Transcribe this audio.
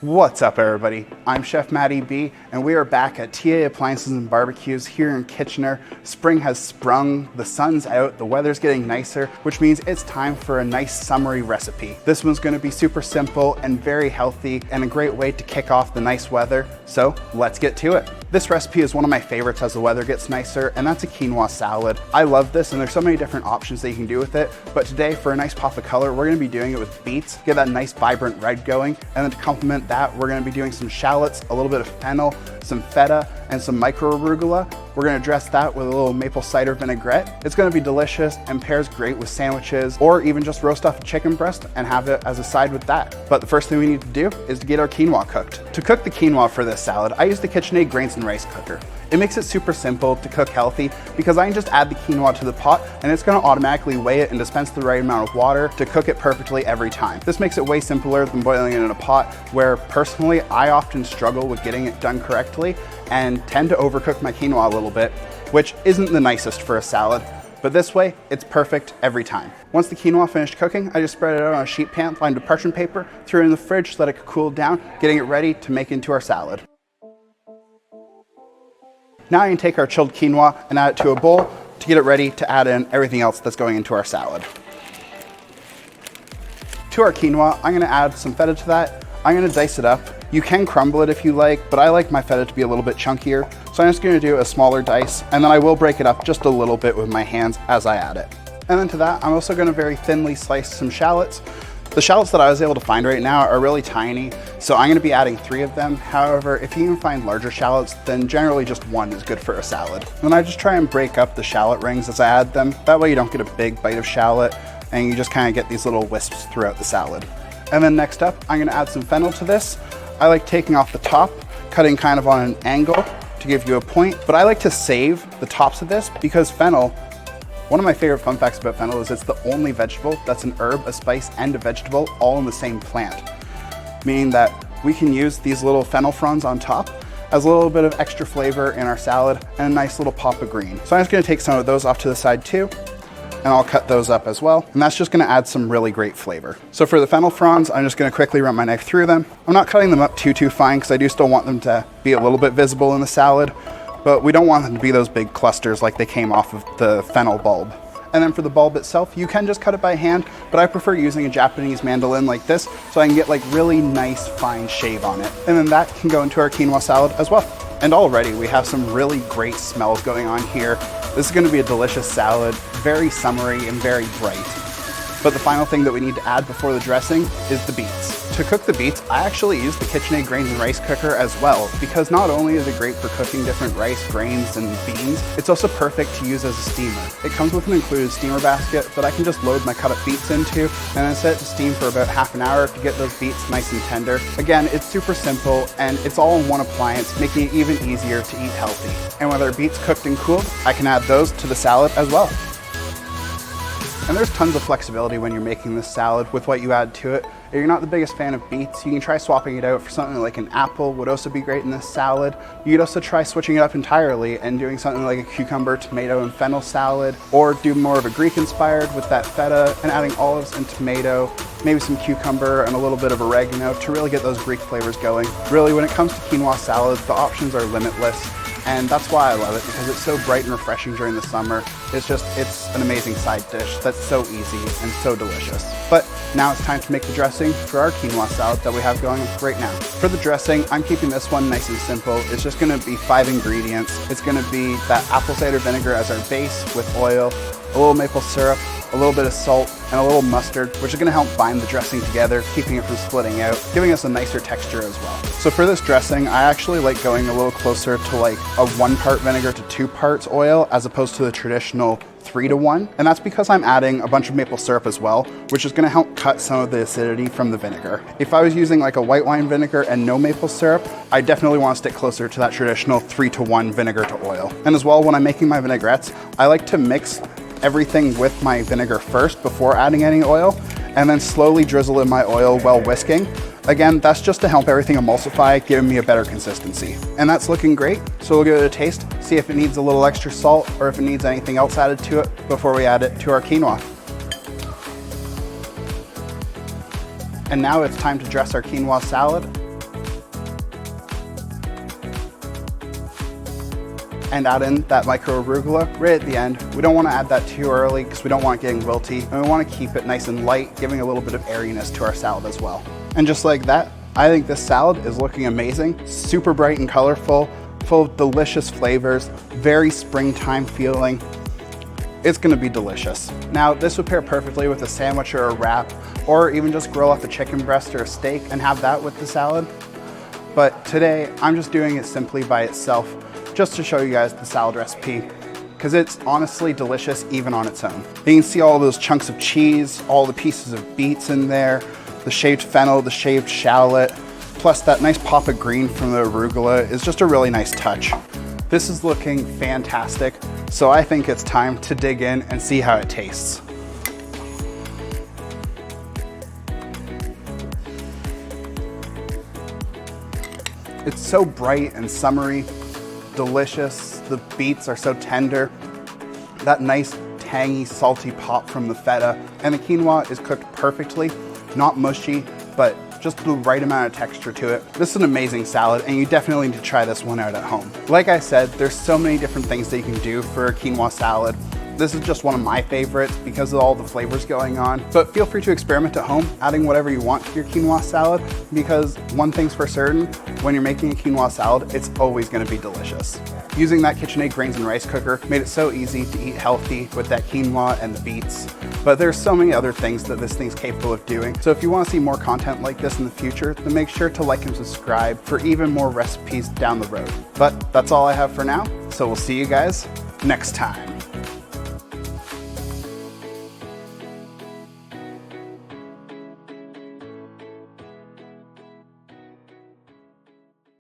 What's up, everybody? I'm Chef Matty B, and we are back at TA Appliances and Barbecues here in Kitchener. Spring has sprung, the sun's out, the weather's getting nicer, which means it's time for a nice summery recipe. This one's gonna be super simple and very healthy and a great way to kick off the nice weather. So let's get to it. This recipe is one of my favorites as the weather gets nicer, and that's a quinoa salad. I love this, and there's so many different options that you can do with it. But today, for a nice pop of color, we're gonna be doing it with beets, get that nice vibrant red going. And then to complement that, we're gonna be doing some shallots, a little bit of fennel, some feta, and some micro arugula. We're gonna dress that with a little maple cider vinaigrette. It's gonna be delicious and pairs great with sandwiches, or even just roast off a chicken breast and have it as a side with that. But the first thing we need to do is to get our quinoa cooked. To cook the quinoa for this salad, I use the KitchenAid Grains and Rice cooker. It makes it super simple to cook healthy because I can just add the quinoa to the pot and it's gonna automatically weigh it and dispense the right amount of water to cook it perfectly every time. This makes it way simpler than boiling it in a pot, where personally, I often struggle with getting it done correctly and tend to overcook my quinoa a little bit, which isn't the nicest for a salad. But this way, it's perfect every time. Once the quinoa finished cooking, I just spread it out on a sheet pan lined with parchment paper, threw it in the fridge so that it could cool down, getting it ready to make into our salad. Now I can take our chilled quinoa and add it to a bowl to get it ready to add in everything else that's going into our salad. To our quinoa, I'm gonna add some feta to that. I'm gonna dice it up. You can crumble it if you like, but I like my feta to be a little bit chunkier. So I'm just gonna do a smaller dice, and then I will break it up just a little bit with my hands as I add it. And then to that, I'm also gonna very thinly slice some shallots. The shallots that I was able to find right now are really tiny, so I'm gonna be adding 3 of them. However, if you can find larger shallots, then generally just 1 is good for a salad. And I just try and break up the shallot rings as I add them. That way you don't get a big bite of shallot, and you just kind of get these little wisps throughout the salad. And then next up, I'm gonna add some fennel to this. I like taking off the top, cutting kind of on an angle to give you a point, but I like to save the tops of this because fennel, one of my favorite fun facts about fennel is it's the only vegetable that's an herb, a spice, and a vegetable all in the same plant. Meaning that we can use these little fennel fronds on top as a little bit of extra flavor in our salad and a nice little pop of green. So I'm just gonna take some of those off to the side too, and I'll cut those up as well. And that's just gonna add some really great flavor. So for the fennel fronds, I'm just gonna quickly run my knife through them. I'm not cutting them up too fine because I do still want them to be a little bit visible in the salad, but we don't want them to be those big clusters like they came off of the fennel bulb. And then for the bulb itself, you can just cut it by hand, but I prefer using a Japanese mandolin like this so I can get like really nice fine shave on it. And then that can go into our quinoa salad as well. And already we have some really great smells going on here. This is gonna be a delicious salad, very summery and very bright. But the final thing that we need to add before the dressing is the beets. To cook the beets, I actually use the KitchenAid Grains and Rice cooker as well, because not only is it great for cooking different rice, grains, and beans, it's also perfect to use as a steamer. It comes with an included steamer basket that I can just load my cut up beets into and then set it to steam for about half an hour to get those beets nice and tender. Again, it's super simple and it's all in one appliance, making it even easier to eat healthy. And with our beets cooked and cooled, I can add those to the salad as well. And there's tons of flexibility when you're making this salad with what you add to it. If you're not the biggest fan of beets, you can try swapping it out for something like an apple, would also be great in this salad. You could also try switching it up entirely and doing something like a cucumber, tomato, and fennel salad, or do more of a Greek inspired with that feta and adding olives and tomato, maybe some cucumber and a little bit of oregano to really get those Greek flavors going. Really, when it comes to quinoa salads, the options are limitless. And that's why I love it, because it's so bright and refreshing during the summer. It's an amazing side dish that's so easy and so delicious. But now it's time to make the dressing for our quinoa salad that we have going right now. For the dressing, I'm keeping this one nice and simple. It's just gonna be 5 ingredients. It's gonna be that apple cider vinegar as our base with oil, a little maple syrup, a little bit of salt, and a little mustard, which is gonna help bind the dressing together, keeping it from splitting out, giving us a nicer texture as well. So for this dressing, I actually like going a little closer to like a 1 part vinegar to 2 parts oil, as opposed to the traditional 3 to 1. And that's because I'm adding a bunch of maple syrup as well, which is gonna help cut some of the acidity from the vinegar. If I was using like a white wine vinegar and no maple syrup, I definitely wanna stick closer to that traditional 3 to 1 vinegar to oil. And as well, when I'm making my vinaigrettes, I like to mix everything with my vinegar first before adding any oil, and then slowly drizzle in my oil while whisking. Again, that's just to help everything emulsify, giving me a better consistency. And that's looking great, so we'll give it a taste, see if it needs a little extra salt or if it needs anything else added to it before we add it to our quinoa. And now it's time to dress our quinoa salad. and add in that micro arugula right at the end. We don't want to add that too early because we don't want it getting wilty, and we want to keep it nice and light, giving a little bit of airiness to our salad as well. And just like that, I think this salad is looking amazing, super bright and colorful, full of delicious flavors, very springtime feeling. It's gonna be delicious. Now, this would pair perfectly with a sandwich or a wrap, or even just grill up a chicken breast or a steak and have that with the salad. But today, I'm just doing it simply by itself, just to show you guys the salad recipe, because it's honestly delicious even on its own. You can see all those chunks of cheese, all the pieces of beets in there, the shaved fennel, the shaved shallot, plus that nice pop of green from the arugula is just a really nice touch. This is looking fantastic, so I think it's time to dig in and see how it tastes. It's so bright and summery, delicious. The beets are so tender. That nice, tangy, salty pop from the feta, and the quinoa is cooked perfectly, not mushy, but just the right amount of texture to it. This is an amazing salad, and you definitely need to try this one out at home. Like I said, there's so many different things that you can do for a quinoa salad. This is just one of my favorites because of all the flavors going on, but feel free to experiment at home, adding whatever you want to your quinoa salad, because one thing's for certain, when you're making a quinoa salad, it's always gonna be delicious. Using that KitchenAid Grains and Rice cooker made it so easy to eat healthy with that quinoa and the beets, but there's so many other things that this thing's capable of doing. So if you wanna see more content like this in the future, then make sure to like and subscribe for even more recipes down the road. But that's all I have for now, so we'll see you guys next time.